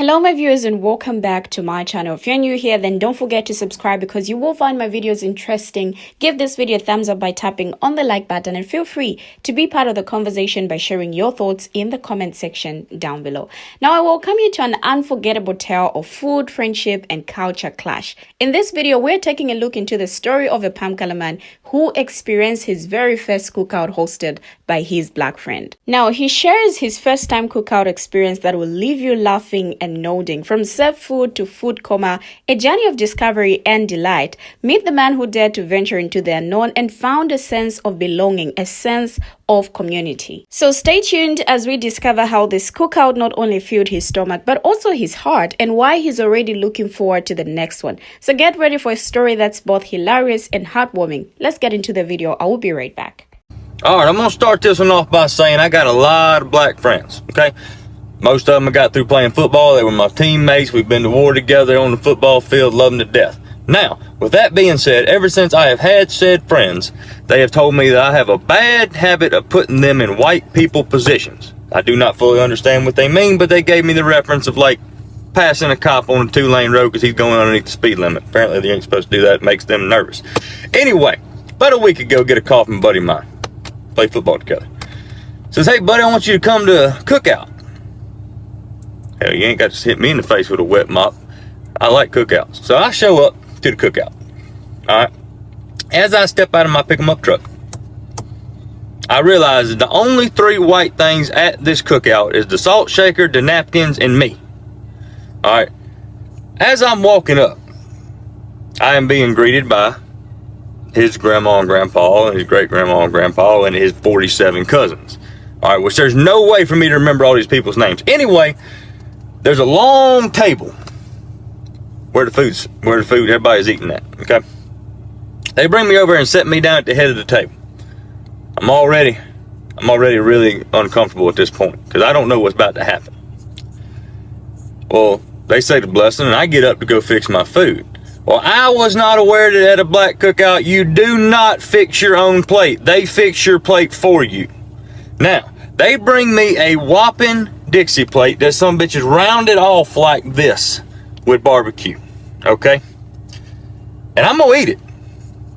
Hello my viewers and welcome back to my channel. If you're new here, then don't forget to subscribe because you will find my videos interesting. Give this video a thumbs up by tapping on the like button and feel free to be part of the conversation by sharing your thoughts in the comment section down below. Now I welcome you to an unforgettable tale of food, friendship and culture clash. In this video, we're taking a look into the story of a palm color man who experienced his very first cookout hosted by his black friend. Now he shares his first time cookout experience that will leave you laughing and nodding. From served food to food coma, a journey of discovery and delight. Meet the man who dared to venture into the unknown and found a sense of belonging, a sense of community. So stay tuned as we discover how this cookout not only filled his stomach but also his heart, and why he's already looking forward to the next one. So get ready for a story that's both hilarious and heartwarming. Let's get into the video. I will be right back. All right, I'm going to start this one off by saying I got a lot of black friends, okay? Most of them I got through playing football. They were my teammates. We've been to war together on the football field, love them to death. Now, with that being said, ever since I have had said friends, they have told me that I have a bad habit of putting them in white people positions. I do not fully understand what they mean, but they gave me the reference of like passing a cop on a 2-lane road because he's going underneath the speed limit. Apparently they ain't supposed to do that. It makes them nervous. Anyway, about a week ago, get a call from a buddy of mine. Play football together. Says, hey buddy, I want you to come to a cookout. Hell, you ain't got to hit me in the face with a wet mop. I like cookouts. So I show up to the cookout. Alright. As I step out of my pick 'em up truck, I realize that the only 3 white things at this cookout is the salt shaker, the napkins, and me. Alright. As I'm walking up, I am being greeted by his grandma and grandpa, and his great grandma and grandpa, and his 47 cousins. Alright, which there's no way for me to remember all these people's names. Anyway, there's a long table where the food, everybody's eating at, okay? They bring me over and set me down at the head of the table. I'm already really uncomfortable at this point, because I don't know what's about to happen. Well, they say the blessing, and I get up to go fix my food. Well, I was not aware that at a black cookout, you do not fix your own plate. They fix your plate for you. Now, they bring me a whopping Dixie plate that some bitch is rounded off like this with barbecue, okay? And I'm gonna eat it.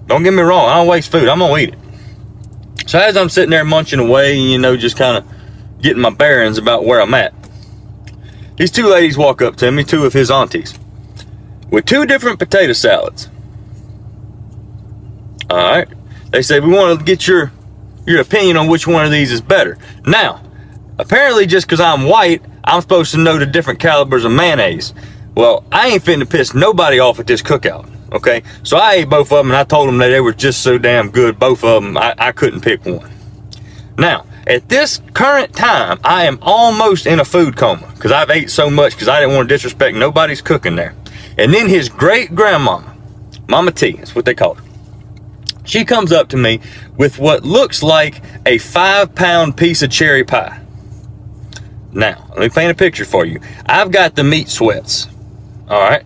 Don't get me wrong, I don't waste food, I'm gonna eat it. So as I'm sitting there munching away, you know, just kind of getting my bearings about where I'm at, these 2 ladies walk up to me, 2 of his aunties, with 2 different potato salads. All right, they say, we want to get your opinion on which one of these is better. Now, apparently just because I'm white, I'm supposed to know the different calibers of mayonnaise. Well, I ain't finna piss nobody off at this cookout, okay? So I ate both of them, and I told them that they were just so damn good, both of them, I couldn't pick one. Now, at this current time, I am almost in a food coma because I've ate so much because I didn't want to disrespect nobody's cooking there. And then his great-grandmama, Mama T, that's what they call her, she comes up to me with what looks like a 5-pound piece of cherry pie. Now, let me paint a picture for you. I've got the meat sweats, all right?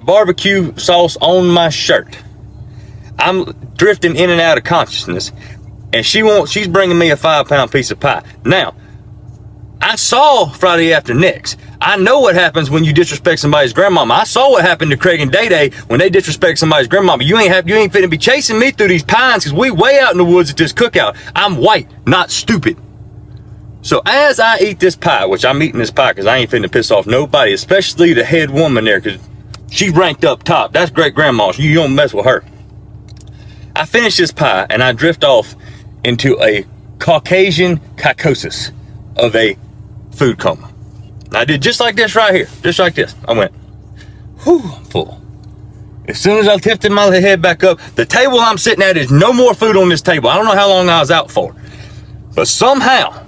Barbecue sauce on my shirt. I'm drifting in and out of consciousness, and she's bringing me a 5-pound piece of pie. Now, I saw Friday After Next. I know what happens when you disrespect somebody's grandmama. I saw what happened to Craig and Day Day when they disrespect somebody's grandmama. You ain't finna be chasing me through these pines because we way out in the woods at this cookout. I'm white, not stupid. So as I eat this pie, which I'm eating this pie because I ain't finna piss off nobody, especially the head woman there, because she's ranked up top. That's great grandma. You don't mess with her. I finish this pie and I drift off into a Caucasian psychosis of a food coma. I did just like this right here, just like this. I went, whew, I'm full. As soon as I lifted my head back up, the table I'm sitting at is no more food on this table. I don't know how long I was out for, but somehow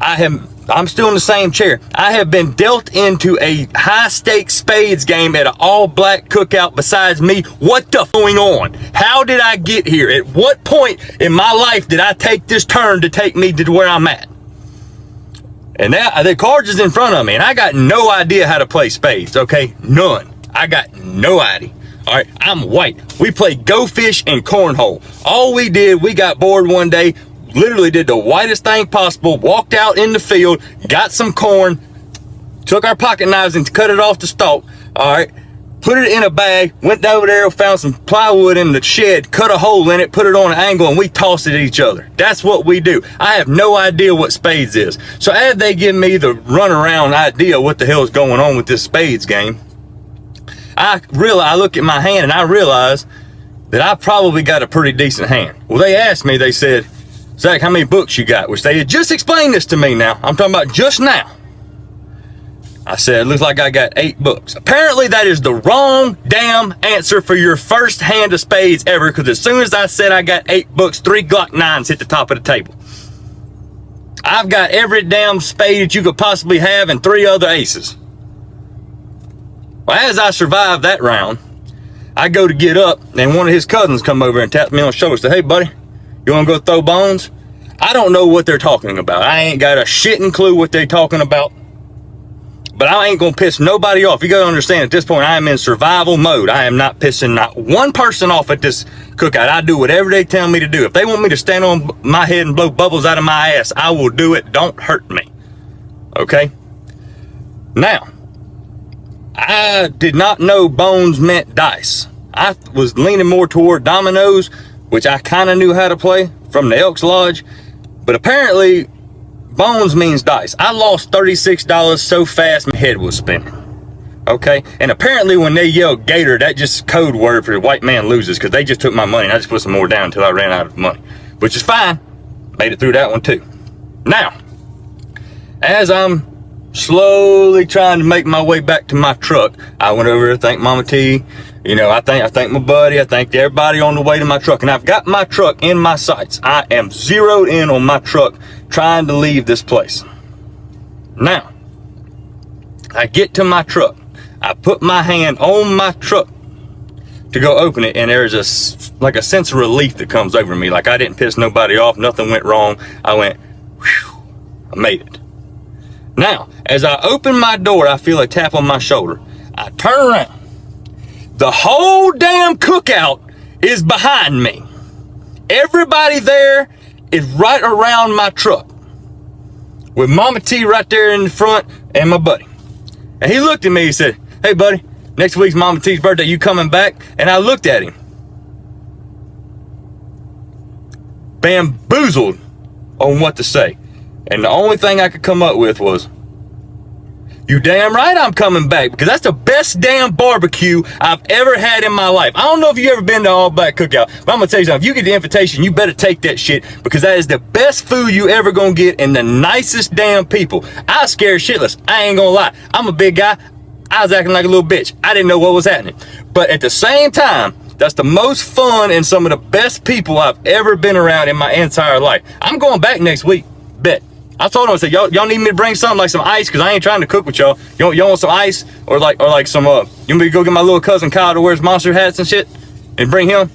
I'm still in the same chair. I have been dealt into a high-stakes spades game at an all-black cookout besides me. What the f going on? How did I get here? At what point in my life did I take this turn to take me to where I'm at? And now the cards is in front of me, and I got no idea how to play spades, okay? None. I got no idea. All right, I'm white. We played Go Fish and Cornhole. All we did, we got bored one day, literally did the whitest thing possible, walked out in the field, got some corn, Took our pocket knives and cut it off the stalk. All right. Put it in a bag, went over there, found some plywood in the shed, cut a hole in it, put it on an angle, and we tossed it at each other. That's what we do. I have no idea what spades is. So as they give me the runaround idea what the hell is going on with this spades game, I look at my hand and I realize that I probably got a pretty decent hand. Well, they asked me, they said, Zach, how many books you got? Which they had just explained this to me now. I'm talking about just now. I said, it looks like I got 8 books. Apparently that is the wrong damn answer for your first hand of spades ever, because as soon as I said I got 8 books, 3 Glock 9s hit the top of the table. I've got every damn spade that you could possibly have and 3 other aces. Well, as I survived that round, I go to get up and one of his cousins come over and taps me on the shoulder and said, hey buddy, you wanna go throw bones? I don't know what they're talking about. I ain't got a shitting clue what they're talking about. But I ain't gonna piss nobody off. You gotta understand, at this point, I am in survival mode. I am not pissing not one person off at this cookout. I do whatever they tell me to do. If they want me to stand on my head and blow bubbles out of my ass, I will do it. Don't hurt me. Okay? Now, I did not know bones meant dice. I was leaning more toward dominoes, which I kind of knew how to play from the Elks Lodge. But apparently, bones means dice. I lost $36 so fast my head was spinning. Okay? And apparently when they yell gator, that just code word for the white man loses, because they just took my money and I just put some more down until I ran out of money. Which is fine. Made it through that one too. Now, as I'm slowly trying to make my way back to my truck, I went over to thank Mama T. You know, I thank my buddy. I thanked everybody on the way to my truck. And I've got my truck in my sights. I am zeroed in on my truck trying to leave this place. Now, I get to my truck. I put my hand on my truck to go open it. And there's like a sense of relief that comes over me. Like I didn't piss nobody off. Nothing went wrong. I went, whew, I made it. Now, as I open my door, I feel a tap on my shoulder. I turn around. The whole damn cookout is behind me. Everybody there is right around my truck, with Mama T right there in the front and my buddy. And he looked at me, he said, hey buddy, next week's Mama T's birthday, you coming back? And I looked at him, bamboozled on what to say. And the only thing I could come up with was, you damn right I'm coming back, because that's the best damn barbecue I've ever had in my life. I don't know if you've ever been to All Black Cookout, but I'm going to tell you something. If you get the invitation, you better take that shit, because that is the best food you ever going to get and the nicest damn people. I was scared shitless. I ain't going to lie. I'm a big guy. I was acting like a little bitch. I didn't know what was happening. But at the same time, that's the most fun and some of the best people I've ever been around in my entire life. I'm going back next week. Bet. I told him, I said, y'all need me to bring something like some ice, because I ain't trying to cook with y'all. Y'all want some ice? Or like some, you want me to go get my little cousin Kyle that wears monster hats and shit and bring him?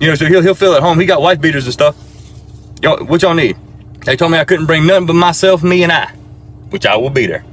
You know, so he'll feel at home. He got wife beaters and stuff. What y'all need? They told me I couldn't bring nothing but myself, me, and I, which I will be there.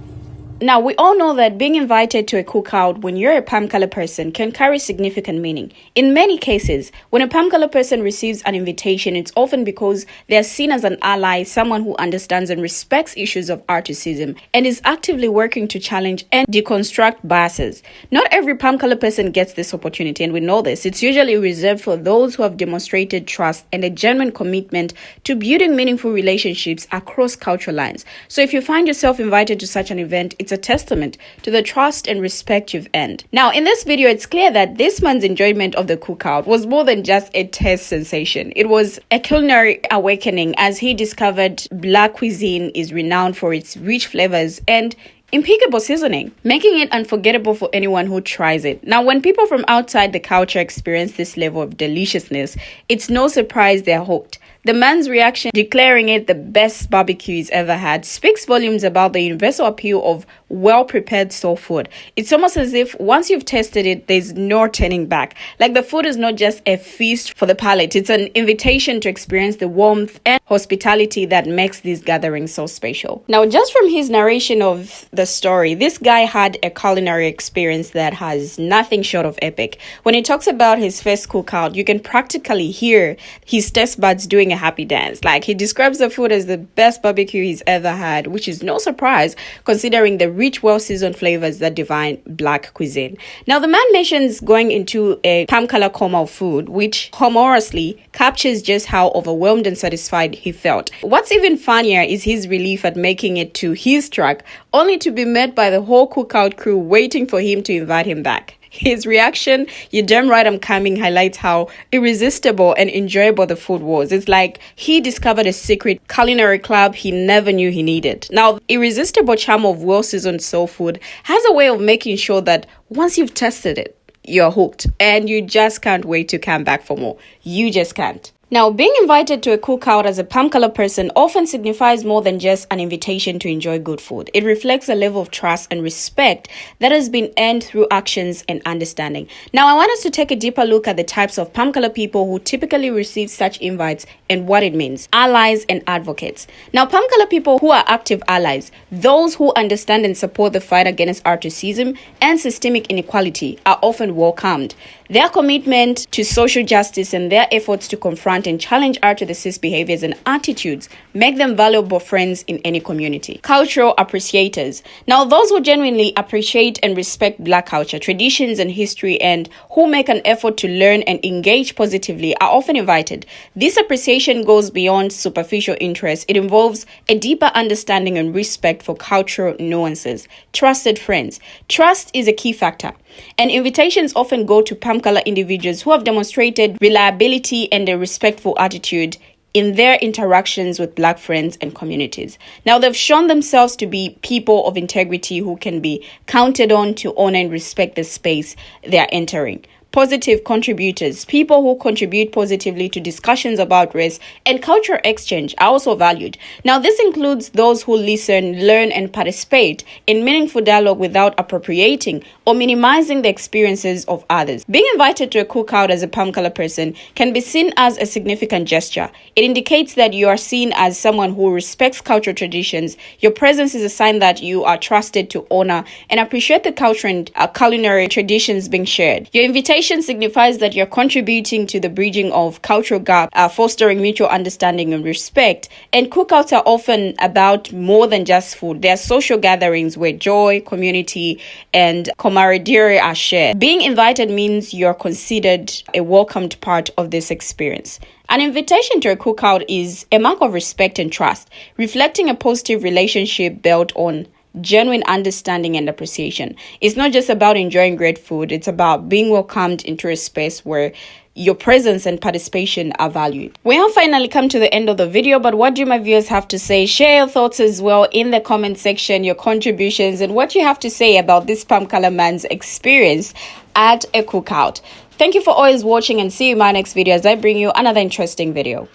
Now, we all know that being invited to a cookout when you're a palm color person can carry significant meaning. In many cases, when a palm color person receives an invitation, it's often because they are seen as an ally, someone who understands and respects issues of artisanship and is actively working to challenge and deconstruct biases. Not every palm color person gets this opportunity, and we know this. It's usually reserved for those who have demonstrated trust and a genuine commitment to building meaningful relationships across cultural lines. So if you find yourself invited to such an event, it's a testament to the trust and respect you've earned. Now, in this video, it's clear that this man's enjoyment of the cookout was more than just a taste sensation. It was a culinary awakening, as he discovered Black cuisine is renowned for its rich flavors and impeccable seasoning, making it unforgettable for anyone who tries it. Now, when people from outside the culture experience this level of deliciousness, it's no surprise they're hooked. The man's reaction, declaring it the best barbecue he's ever had, speaks volumes about the universal appeal of well-prepared soul food. It's almost as if once you've tasted it, there's no turning back. Like the food is not just a feast for the palate, it's an invitation to experience the warmth and hospitality that makes these gatherings so special. Now, just from his narration of the story, this guy had a culinary experience that has nothing short of epic. When he talks about his first cookout, you can practically hear his taste buds doing doing a happy dance. Like, he describes the food as the best barbecue he's ever had, which is no surprise considering the rich, well-seasoned flavors that define Black cuisine. Now, the man mentions going into a palm color coma of food, which humorously captures just how overwhelmed and satisfied he felt. What's even funnier is his relief at making it to his truck, only to be met by the whole Cookout crew waiting for him to invite him back. His reaction, "You damn right I'm coming," highlights how irresistible and enjoyable the food was. It's like he discovered a secret culinary club he never knew he needed. Now, the irresistible charm of well-seasoned soul food has a way of making sure that once you've tested it, you're hooked and you just can't wait to come back for more. You just can't. Now, being invited to a cookout as a palm color person often signifies more than just an invitation to enjoy good food. It reflects a level of trust and respect that has been earned through actions and understanding. Now, I want us to take a deeper look at the types of palm color people who typically receive such invites and what it means. Allies and advocates. Now, palm color people who are active allies, those who understand and support the fight against racism and systemic inequality, are often welcomed. Their commitment to social justice and their efforts to confront and challenge racist behaviors and attitudes make them valuable friends in any community. Cultural appreciators. Now, those who genuinely appreciate and respect Black culture, traditions, and history, and who make an effort to learn and engage positively are often invited. This appreciation goes beyond superficial interest. It involves a deeper understanding and respect for cultural nuances. Trusted friends. Trust is a key factor, and invitations often go to palm color individuals who have demonstrated reliability and a respectful attitude in their interactions with Black friends and communities. Now, they've shown themselves to be people of integrity who can be counted on to honor and respect the space they are entering. Positive contributors, people who contribute positively to discussions about race and cultural exchange, are also valued. Now, this includes those who listen, learn, and participate in meaningful dialogue without appropriating or minimizing the experiences of others. Being invited to a cookout as a palm color person can be seen as a significant gesture. It indicates that you are seen as someone who respects cultural traditions. Your presence is a sign that you are trusted to honor and appreciate the culture and culinary traditions being shared. Your invitation signifies that you're contributing to the bridging of cultural gap, fostering mutual understanding and respect. And cookouts are often about more than just food. They're social gatherings where joy, community, and camaraderie are shared. Being invited means you're considered a welcomed part of this experience. An invitation to a cookout is a mark of respect and trust, reflecting a positive relationship built on genuine understanding and appreciation. It's not just about enjoying great food, it's about being welcomed into a space where your presence and participation are valued. We have finally come to the end of the video, but what do my viewers have to say? Share your thoughts as well in the comment section, your contributions, and what you have to say about this palm color man's experience at a cookout. Thank you for always watching, and see you in my next video as I bring you another interesting video.